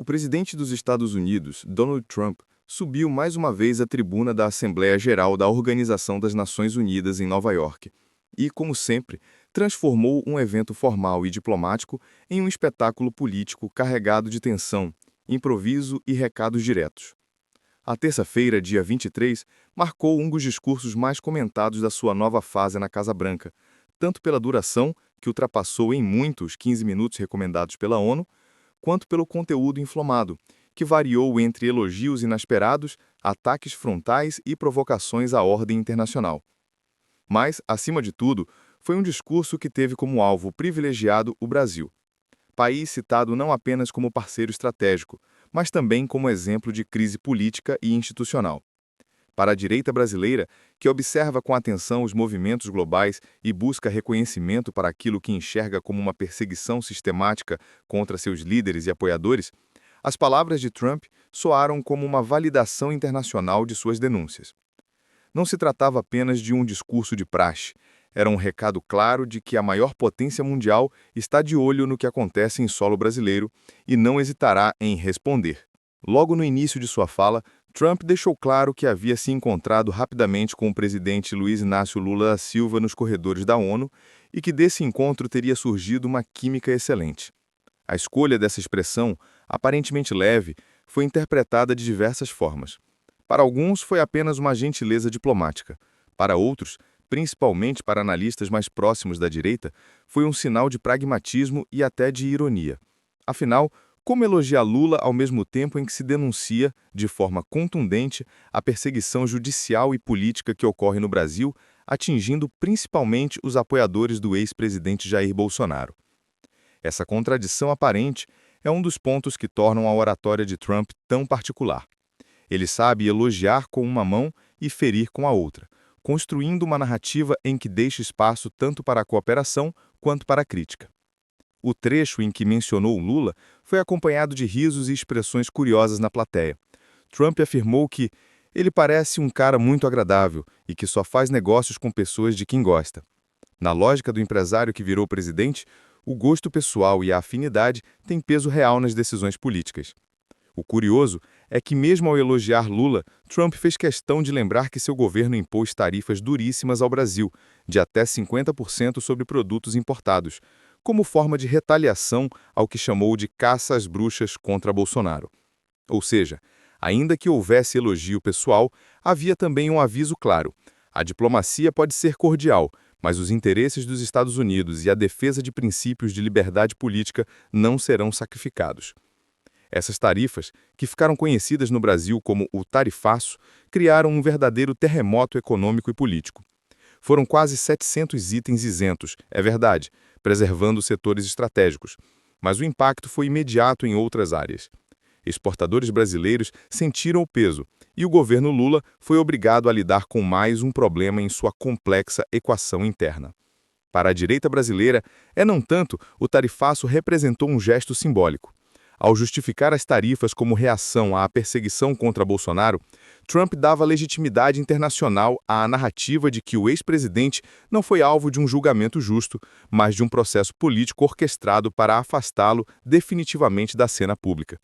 presidente dos Estados Unidos, Donald Trump, subiu mais uma vez à tribuna da Assembleia Geral da Organização das Nações Unidas em Nova York e, como sempre, transformou um evento formal e diplomático em um espetáculo político carregado de tensão, improviso e recados diretos. A terça-feira, dia 23, marcou um dos discursos mais comentados da sua nova fase na Casa Branca, tanto pela duração, que ultrapassou em muito os 15 minutos recomendados pela ONU, quanto pelo conteúdo inflamado, que variou entre elogios inesperados, ataques frontais e provocações à ordem internacional. Mas, acima de tudo, foi um discurso que teve como alvo privilegiado o Brasil, país citado não apenas como parceiro estratégico, mas também como exemplo de crise política e institucional. Para a direita brasileira, que observa com atenção os movimentos globais e busca reconhecimento para aquilo que enxerga como uma perseguição sistemática contra seus líderes e apoiadores, as palavras de Trump soaram como uma validação internacional de suas denúncias. Não se tratava apenas de um discurso de praxe, era um recado claro de que a maior potência mundial está de olho no que acontece em solo brasileiro e não hesitará em responder. Logo no início de sua fala, Trump deixou claro que havia se encontrado rapidamente com o presidente Luiz Inácio Lula da Silva nos corredores da ONU e que desse encontro teria surgido uma química excelente. A escolha dessa expressão, aparentemente leve, foi interpretada de diversas formas. Para alguns, foi apenas uma gentileza diplomática. Para outros, principalmente para analistas mais próximos da direita, foi um sinal de pragmatismo e até de ironia. Afinal, como elogiar Lula ao mesmo tempo em que se denuncia, de forma contundente, a perseguição judicial e política que ocorre no Brasil, atingindo principalmente os apoiadores do ex-presidente Jair Bolsonaro? Essa contradição aparente é um dos pontos que tornam a oratória de Trump tão particular. Ele sabe elogiar com uma mão e ferir com a outra, construindo uma narrativa em que deixa espaço tanto para a cooperação quanto para a crítica. O trecho em que mencionou Lula foi acompanhado de risos e expressões curiosas na plateia. Trump afirmou que ele parece um cara muito agradável e que só faz negócios com pessoas de quem gosta. Na lógica do empresário que virou presidente, o gosto pessoal e a afinidade têm peso real nas decisões políticas. O curioso é que, mesmo ao elogiar Lula, Trump fez questão de lembrar que seu governo impôs tarifas duríssimas ao Brasil, de até 50% sobre produtos importados, como forma de retaliação ao que chamou de caça às bruxas contra Bolsonaro. Ou seja, ainda que houvesse elogio pessoal, havia também um aviso claro: a diplomacia pode ser cordial, mas os interesses dos Estados Unidos e a defesa de princípios de liberdade política não serão sacrificados. Essas tarifas, que ficaram conhecidas no Brasil como o tarifaço, criaram um verdadeiro terremoto econômico e político. Foram quase 700 itens isentos, é verdade, preservando setores estratégicos, mas o impacto foi imediato em outras áreas. Exportadores brasileiros sentiram o peso e o governo Lula foi obrigado a lidar com mais um problema em sua complexa equação interna. Para a direita brasileira, não tanto, o tarifaço representou um gesto simbólico. Ao justificar as tarifas como reação à perseguição contra Bolsonaro, Trump dava legitimidade internacional à narrativa de que o ex-presidente não foi alvo de um julgamento justo, mas de um processo político orquestrado para afastá-lo definitivamente da cena pública.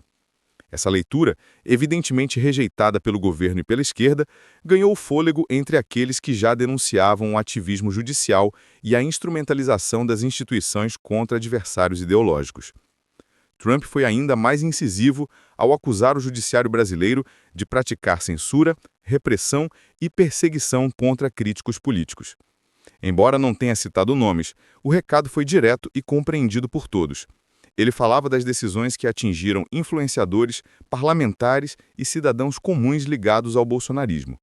Essa leitura, evidentemente rejeitada pelo governo e pela esquerda, ganhou fôlego entre aqueles que já denunciavam o ativismo judicial e a instrumentalização das instituições contra adversários ideológicos. Trump foi ainda mais incisivo ao acusar o judiciário brasileiro de praticar censura, repressão e perseguição contra críticos políticos. Embora não tenha citado nomes, o recado foi direto e compreendido por todos. Ele falava das decisões que atingiram influenciadores, parlamentares e cidadãos comuns ligados ao bolsonarismo,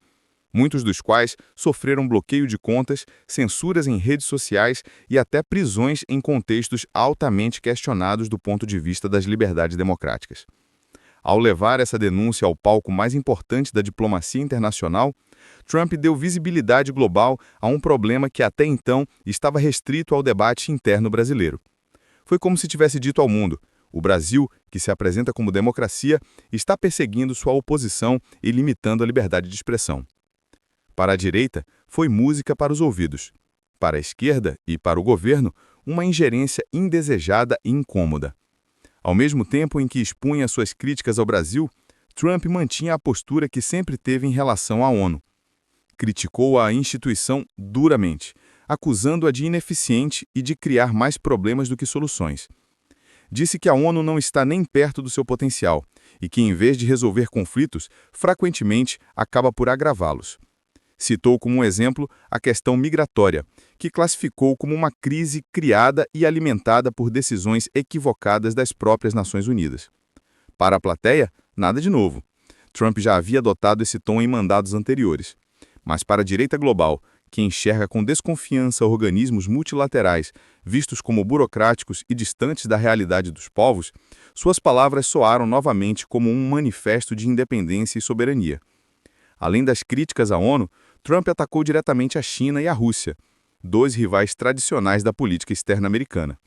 muitos dos quais sofreram bloqueio de contas, censuras em redes sociais e até prisões em contextos altamente questionados do ponto de vista das liberdades democráticas. Ao levar essa denúncia ao palco mais importante da diplomacia internacional, Trump deu visibilidade global a um problema que até então estava restrito ao debate interno brasileiro. Foi como se tivesse dito ao mundo: o Brasil, que se apresenta como democracia, está perseguindo sua oposição e limitando a liberdade de expressão. Para a direita, foi música para os ouvidos. Para a esquerda e para o governo, uma ingerência indesejada e incômoda. Ao mesmo tempo em que expunha suas críticas ao Brasil, Trump mantinha a postura que sempre teve em relação à ONU. Criticou a instituição duramente, acusando-a de ineficiente e de criar mais problemas do que soluções. Disse que a ONU não está nem perto do seu potencial e que, em vez de resolver conflitos, frequentemente acaba por agravá-los. Citou como um exemplo a questão migratória, que classificou como uma crise criada e alimentada por decisões equivocadas das próprias Nações Unidas. Para a plateia, nada de novo. Trump já havia adotado esse tom em mandatos anteriores. Mas para a direita global, que enxerga com desconfiança organismos multilaterais, vistos como burocráticos e distantes da realidade dos povos, suas palavras soaram novamente como um manifesto de independência e soberania. Além das críticas à ONU, Trump atacou diretamente a China e a Rússia, dois rivais tradicionais da política externa americana.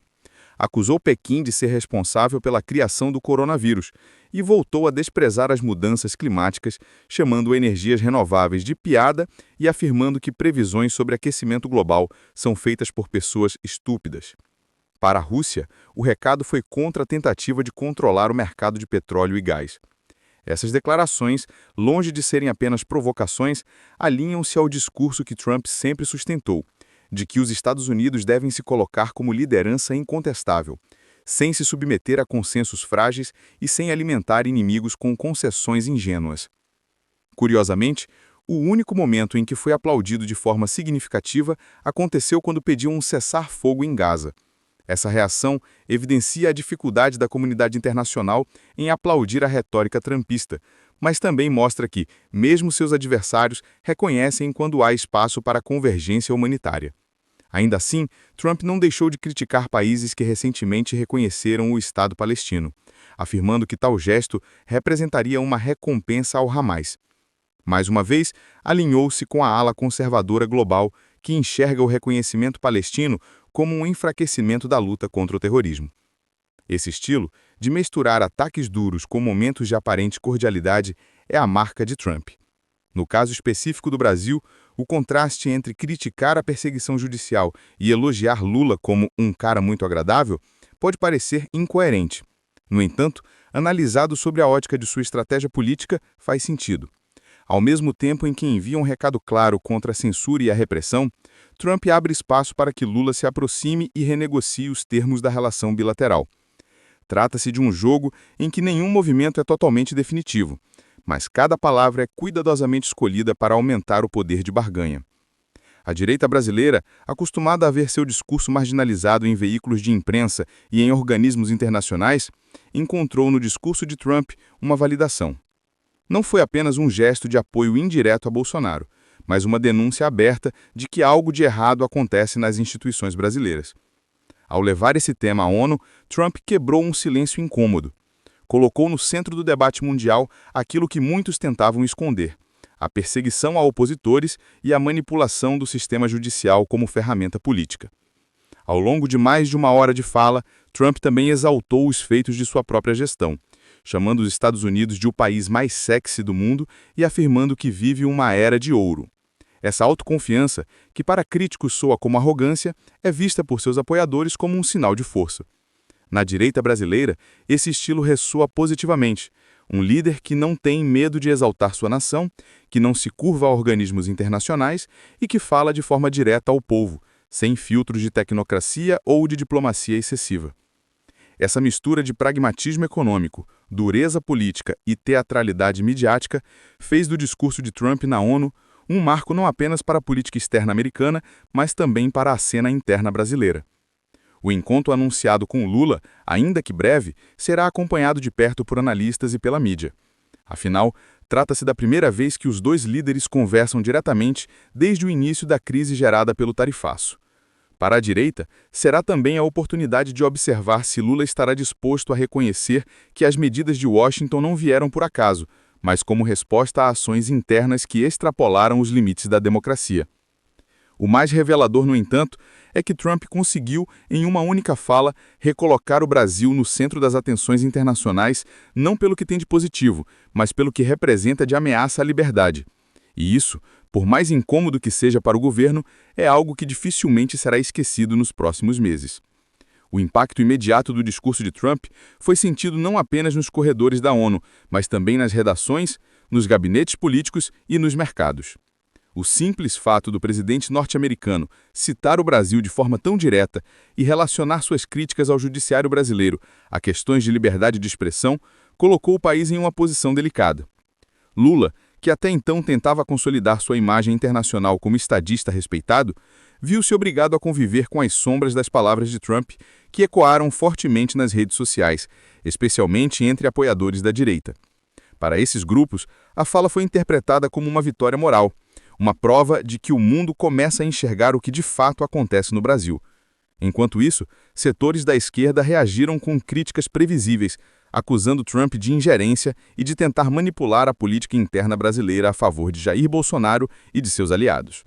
Acusou Pequim de ser responsável pela criação do coronavírus e voltou a desprezar as mudanças climáticas, chamando energias renováveis de piada e afirmando que previsões sobre aquecimento global são feitas por pessoas estúpidas. Para a Rússia, o recado foi contra a tentativa de controlar o mercado de petróleo e gás. Essas declarações, longe de serem apenas provocações, alinham-se ao discurso que Trump sempre sustentou, de que os Estados Unidos devem se colocar como liderança incontestável, sem se submeter a consensos frágeis e sem alimentar inimigos com concessões ingênuas. Curiosamente, o único momento em que foi aplaudido de forma significativa aconteceu quando pediu um cessar-fogo em Gaza. Essa reação evidencia a dificuldade da comunidade internacional em aplaudir a retórica trumpista, mas também mostra que, mesmo seus adversários, reconhecem quando há espaço para convergência humanitária. Ainda assim, Trump não deixou de criticar países que recentemente reconheceram o Estado palestino, afirmando que tal gesto representaria uma recompensa ao Hamas. Mais uma vez, alinhou-se com a ala conservadora global, que enxerga o reconhecimento palestino como um enfraquecimento da luta contra o terrorismo. Esse estilo, de misturar ataques duros com momentos de aparente cordialidade, é a marca de Trump. No caso específico do Brasil, o contraste entre criticar a perseguição judicial e elogiar Lula como um cara muito agradável pode parecer incoerente. No entanto, analisado sobre a ótica de sua estratégia política, faz sentido. Ao mesmo tempo em que envia um recado claro contra a censura e a repressão, Trump abre espaço para que Lula se aproxime e renegocie os termos da relação bilateral. Trata-se de um jogo em que nenhum movimento é totalmente definitivo, mas cada palavra é cuidadosamente escolhida para aumentar o poder de barganha. A direita brasileira, acostumada a ver seu discurso marginalizado em veículos de imprensa e em organismos internacionais, encontrou no discurso de Trump uma validação. Não foi apenas um gesto de apoio indireto a Bolsonaro, mas uma denúncia aberta de que algo de errado acontece nas instituições brasileiras. Ao levar esse tema à ONU, Trump quebrou um silêncio incômodo. Colocou no centro do debate mundial aquilo que muitos tentavam esconder: a perseguição a opositores e a manipulação do sistema judicial como ferramenta política. Ao longo de mais de uma hora de fala, Trump também exaltou os feitos de sua própria gestão, chamando os Estados Unidos de o país mais sexy do mundo e afirmando que vive uma era de ouro. Essa autoconfiança, que para críticos soa como arrogância, é vista por seus apoiadores como um sinal de força. Na direita brasileira, esse estilo ressoa positivamente. Um líder que não tem medo de exaltar sua nação, que não se curva a organismos internacionais e que fala de forma direta ao povo, sem filtros de tecnocracia ou de diplomacia excessiva. Essa mistura de pragmatismo econômico, dureza política e teatralidade midiática fez do discurso de Trump na ONU um marco não apenas para a política externa americana, mas também para a cena interna brasileira. O encontro anunciado com Lula, ainda que breve, será acompanhado de perto por analistas e pela mídia. Afinal, trata-se da primeira vez que os dois líderes conversam diretamente desde o início da crise gerada pelo tarifaço. Para a direita, será também a oportunidade de observar se Lula estará disposto a reconhecer que as medidas de Washington não vieram por acaso, mas como resposta a ações internas que extrapolaram os limites da democracia. O mais revelador, no entanto, é que Trump conseguiu, em uma única fala, recolocar o Brasil no centro das atenções internacionais, não pelo que tem de positivo, mas pelo que representa de ameaça à liberdade. E isso, por mais incômodo que seja para o governo, é algo que dificilmente será esquecido nos próximos meses. O impacto imediato do discurso de Trump foi sentido não apenas nos corredores da ONU, mas também nas redações, nos gabinetes políticos e nos mercados. O simples fato do presidente norte-americano citar o Brasil de forma tão direta e relacionar suas críticas ao judiciário brasileiro a questões de liberdade de expressão colocou o país em uma posição delicada. Lula, que até então tentava consolidar sua imagem internacional como estadista respeitado, viu-se obrigado a conviver com as sombras das palavras de Trump, que ecoaram fortemente nas redes sociais, especialmente entre apoiadores da direita. Para esses grupos, a fala foi interpretada como uma vitória moral, uma prova de que o mundo começa a enxergar o que de fato acontece no Brasil. Enquanto isso, setores da esquerda reagiram com críticas previsíveis, acusando Trump de ingerência e de tentar manipular a política interna brasileira a favor de Jair Bolsonaro e de seus aliados.